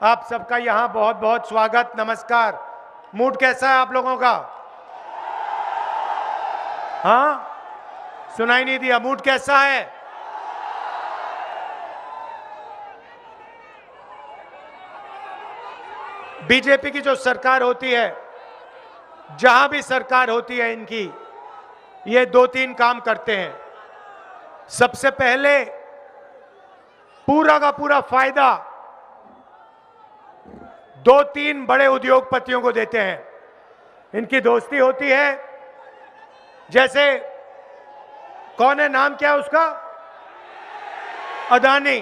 आप सबका यहां बहुत बहुत स्वागत, नमस्कार। मूड कैसा है आप लोगों का? हाँ, सुनाई नहीं दिया। मूड कैसा है? बीजेपी की जो सरकार होती है, जहां भी सरकार होती है इनकी, ये दो तीन काम करते हैं। सबसे पहले पूरा का पूरा फायदा दो तीन बड़े उद्योगपतियों को देते हैं। इनकी दोस्ती होती है, जैसे कौन है, नाम क्या है उसका? अदानी।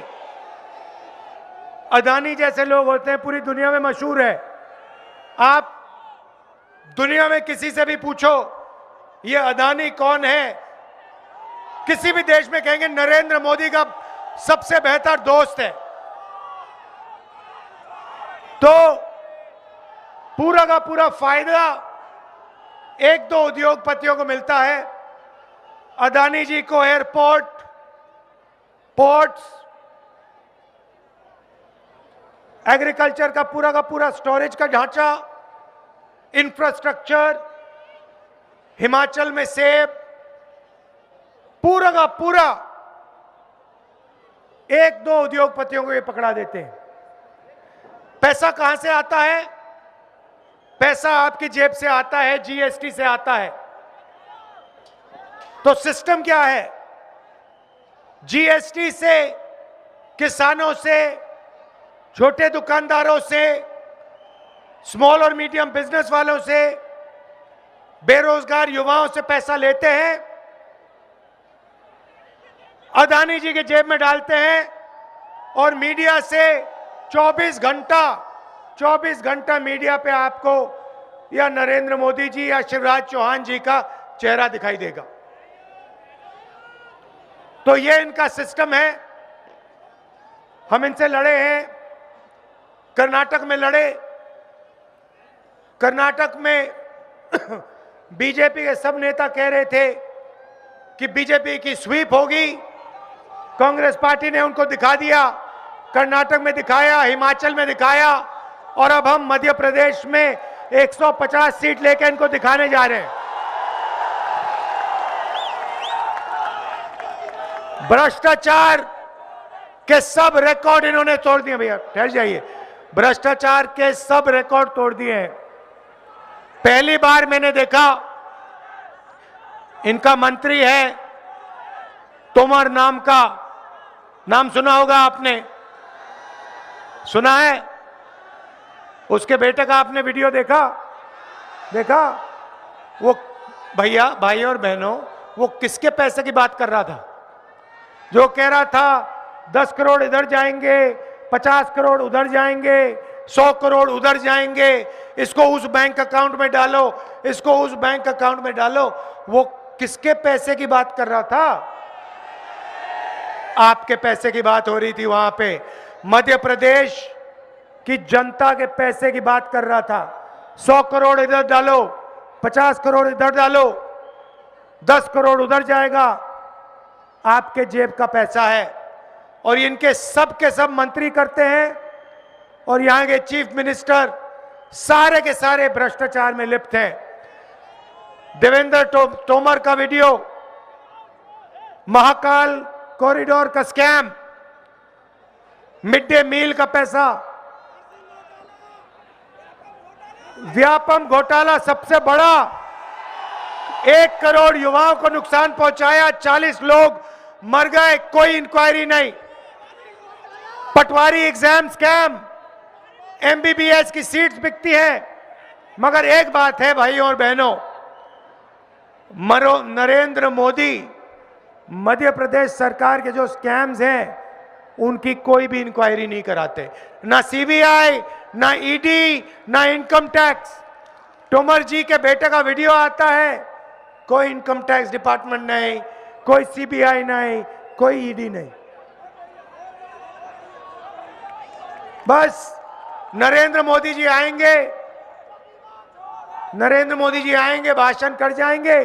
अदानी जैसे लोग होते हैं, पूरी दुनिया में मशहूर है। आप दुनिया में किसी से भी पूछो ये अदानी कौन है, किसी भी देश में कहेंगे नरेंद्र मोदी का सबसे बेहतर दोस्त है। तो पूरा का पूरा फायदा एक दो उद्योगपतियों को मिलता है। अदानी जी को एयरपोर्ट, पोर्ट्स, एग्रीकल्चर का पूरा स्टोरेज का ढांचा, इंफ्रास्ट्रक्चर, हिमाचल में सेब, पूरा का पूरा एक दो उद्योगपतियों को ये पकड़ा देते हैं। पैसा कहां से आता है? पैसा आपकी जेब से आता है, जीएसटी से आता है। तो सिस्टम क्या है? जीएसटी से किसानों से, छोटे दुकानदारों से, स्मॉल और मीडियम बिजनेस वालों से, बेरोजगार युवाओं से पैसा लेते हैं, अदानी जी की जेब में डालते हैं और मीडिया से 24 घंटा मीडिया पे आपको या नरेंद्र मोदी जी या शिवराज चौहान जी का चेहरा दिखाई देगा। तो ये इनका सिस्टम है। हम इनसे लड़े हैं, कर्नाटक में लड़े। कर्नाटक में बीजेपी के सब नेता कह रहे थे कि बीजेपी की स्वीप होगी। कांग्रेस पार्टी ने उनको दिखा दिया, कर्नाटक में दिखाया, हिमाचल में दिखाया, और अब हम मध्य प्रदेश में 150 सीट लेकर इनको दिखाने जा रहे हैं। भ्रष्टाचार के सब रिकॉर्ड इन्होंने तोड़ दिए। भैया ठहर जाइए। भ्रष्टाचार के सब रिकॉर्ड तोड़ दिए हैं। पहली बार मैंने देखा, इनका मंत्री है तोमर नाम का, नाम सुना होगा आपने, सुना है? उसके बेटे का आपने वीडियो देखा? वो भैया, भाई और बहनों, वो किसके पैसे की बात कर रहा था? जो कह रहा था 10 करोड़ इधर जाएंगे, 50 करोड़ उधर जाएंगे, 100 करोड़ उधर जाएंगे, इसको उस बैंक अकाउंट में डालो, इसको उस बैंक अकाउंट में डालो। वो किसके पैसे की बात कर रहा था? आपके पैसे की बात हो रही थी वहां पे। मध्य प्रदेश की जनता के पैसे की बात कर रहा था। 100 करोड़ इधर डालो, 50 करोड़ इधर डालो, 10 करोड़ उधर जाएगा। आपके जेब का पैसा है। और इनके सब के सब मंत्री करते हैं, और यहां के चीफ मिनिस्टर सारे के सारे भ्रष्टाचार में लिप्त हैं। देवेंद्र तोमर का वीडियो, महाकाल कॉरिडोर का स्कैम, मिड डे मील का पैसा, व्यापम घोटाला सबसे बड़ा, 1 करोड़ युवाओं को नुकसान पहुंचाया, 40 लोग मर गए, कोई इंक्वायरी नहीं। पटवारी एग्जाम स्कैम, एमबीबीएस की सीट्स बिकती हैं। मगर एक बात है भाइयों और बहनों, नरेंद्र मोदी, मध्य प्रदेश सरकार के जो स्कैम्स हैं उनकी कोई भी इंक्वायरी नहीं कराते। ना सीबीआई, ना ईडी, ना इनकम टैक्स। तोमर जी के बेटे का वीडियो आता है, कोई इनकम टैक्स डिपार्टमेंट नहीं, कोई सीबीआई नहीं, कोई ईडी नहीं। बस नरेंद्र मोदी जी आएंगे, भाषण कर जाएंगे।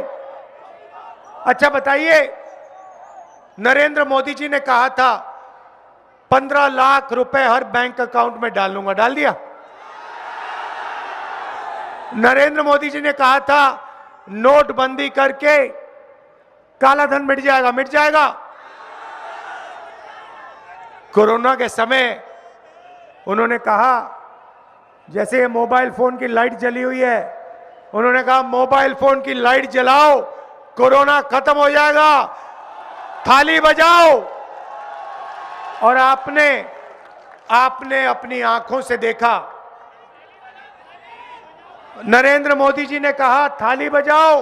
अच्छा बताइए, नरेंद्र मोदी जी ने कहा था 15 लाख रुपए हर बैंक अकाउंट में डालूंगा। डाल दिया। नरेंद्र मोदी जी ने कहा था नोटबंदी करके काला धन मिट जाएगा। मिट जाएगा। कोरोना के समय उन्होंने कहा, जैसे ये मोबाइल फोन की लाइट जली हुई है, उन्होंने कहा मोबाइल फोन की लाइट जलाओ, कोरोना खत्म हो जाएगा, थाली बजाओ। और आपने अपनी आंखों से देखा। नरेंद्र मोदी जी ने कहा थाली बजाओ,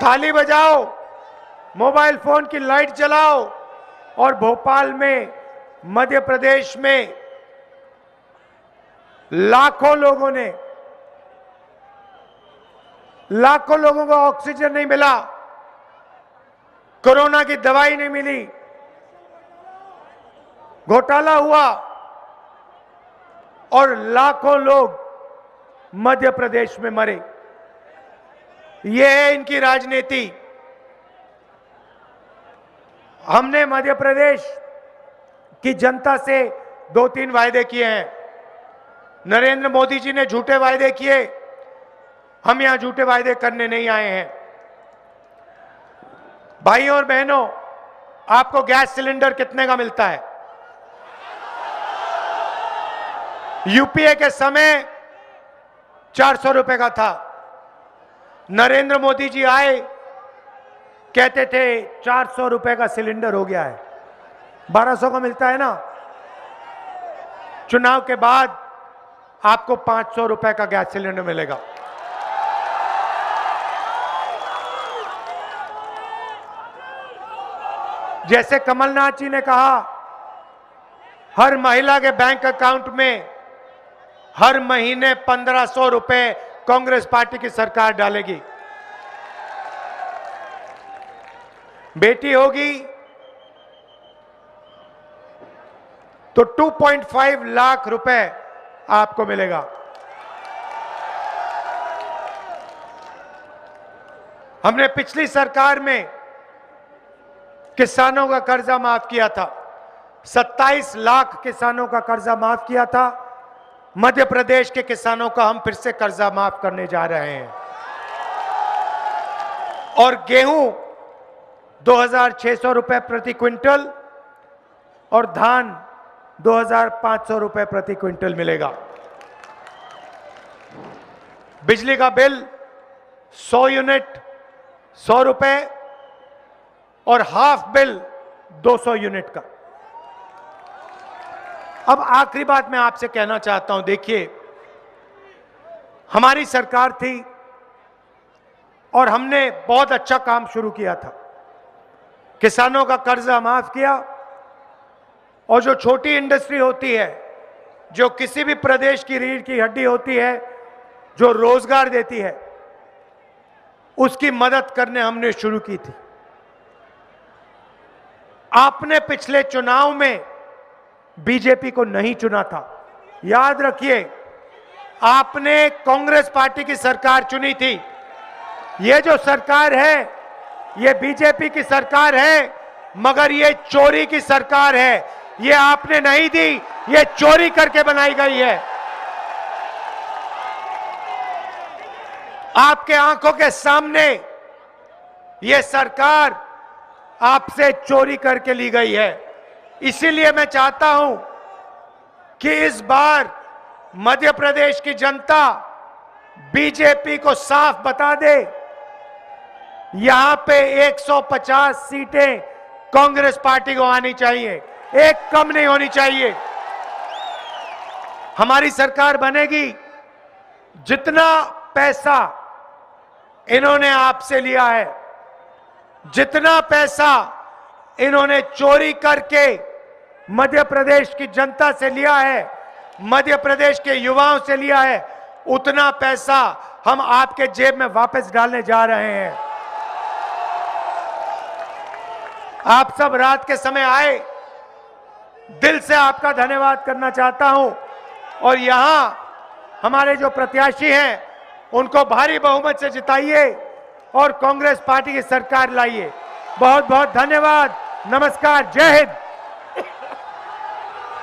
थाली बजाओ, मोबाइल फोन की लाइट जलाओ। और भोपाल में, मध्य प्रदेश में लाखों लोगों को ऑक्सीजन नहीं मिला, कोरोना की दवाई नहीं मिली, घोटाला हुआ और लाखों लोग मध्य प्रदेश में मरे। ये है इनकी राजनीति। हमने मध्य प्रदेश की जनता से 2-3 वायदे किए हैं। नरेंद्र मोदी जी ने झूठे वायदे किए, हम यहां झूठे वायदे करने नहीं आए हैं। भाइयों और बहनों, आपको गैस सिलेंडर कितने का मिलता है? यूपीए के समय 400 रुपए का था। नरेंद्र मोदी जी आए, कहते थे 400 रुपए का सिलेंडर हो गया है, 1200 का मिलता है ना। चुनाव के बाद आपको 500 रुपए का गैस सिलेंडर मिलेगा। जैसे कमलनाथ जी ने कहा, हर महिला के बैंक अकाउंट में हर महीने 1500 रुपए कांग्रेस पार्टी की सरकार डालेगी। बेटी होगी तो 2.5 लाख रुपए आपको मिलेगा। हमने पिछली सरकार में किसानों का कर्जा माफ किया था, 27 लाख किसानों का कर्जा माफ किया था। मध्य प्रदेश के किसानों का हम फिर से कर्जा माफ करने जा रहे हैं। और गेहूं 2600 रुपए प्रति क्विंटल और धान 2500 रुपए प्रति क्विंटल मिलेगा। बिजली का बिल 100 यूनिट 100 रुपए और हाफ बिल 200 यूनिट का। अब आखिरी बात मैं आपसे कहना चाहता हूं, देखिए, हमारी सरकार थी और हमने बहुत अच्छा काम शुरू किया था। किसानों का कर्जा माफ किया और जो छोटी इंडस्ट्री होती है, जो किसी भी प्रदेश की रीढ़ की हड्डी होती है, जो रोजगार देती है, उसकी मदद करने हमने शुरू की थी। आपने पिछले चुनाव में बीजेपी को नहीं चुना था, याद रखिए, आपने कांग्रेस पार्टी की सरकार चुनी थी। ये जो सरकार है, ये बीजेपी की सरकार है, मगर ये चोरी की सरकार है। ये आपने नहीं दी, ये चोरी करके बनाई गई है। आपके आंखों के सामने ये सरकार आपसे चोरी करके ली गई है। इसीलिए मैं चाहता हूं कि इस बार मध्य प्रदेश की जनता बीजेपी को साफ बता दे, यहां पे 150 सीटें कांग्रेस पार्टी को आनी चाहिए, एक कम नहीं होनी चाहिए। हमारी सरकार बनेगी। जितना पैसा इन्होंने आपसे लिया है, जितना पैसा इन्होंने चोरी करके मध्य प्रदेश की जनता से लिया है, मध्य प्रदेश के युवाओं से लिया है, उतना पैसा हम आपके जेब में वापस डालने जा रहे हैं। आप सब रात के समय आए, दिल से आपका धन्यवाद करना चाहता हूं। और यहां हमारे जो प्रत्याशी हैं, उनको भारी बहुमत से जिताइए और कांग्रेस पार्टी की सरकार लाइए। बहुत बहुत धन्यवाद। नमस्कार। जय हिंद।